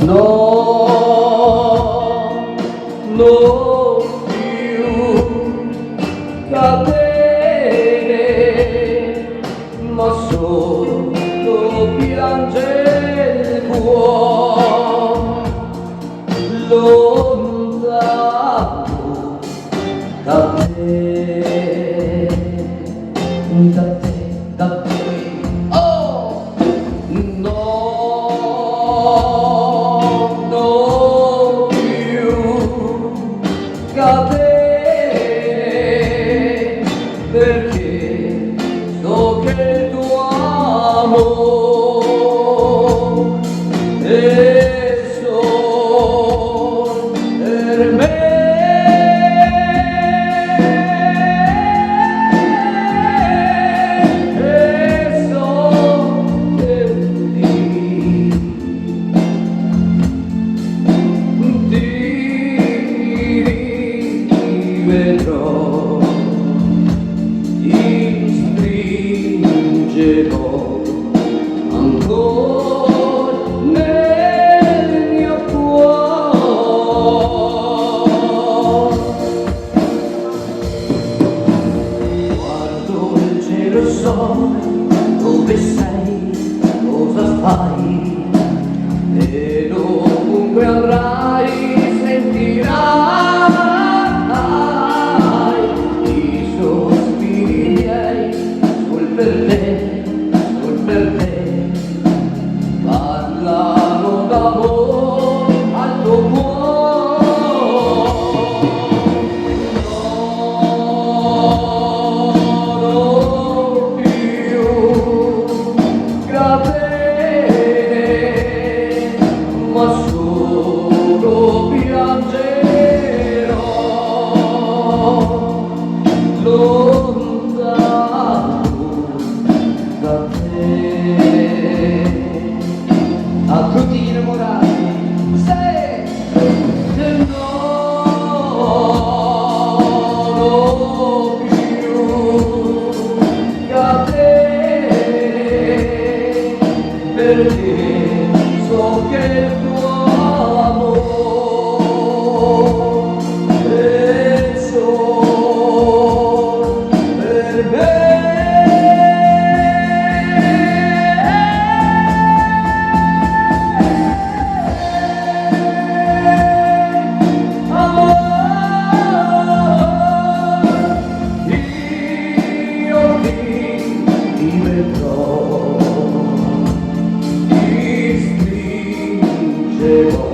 non più catene, ma solo piange il cuore lontano da te, da te, da te. Oh! No, no più catene, perché so che il tuo amore è solo per me. Vedrò, ti stringerò ancora nel mio cuore. Guardo il cielo e so dove sei, cosa fai, e dovunque andrai sentirai parlano d'amore al tuo cuore. No, più catene, ma solo piangerò lontano da te. A tutti gli innamorati, se no, non più catene, perché so che il tuo amore è solo per me. Ti stringerò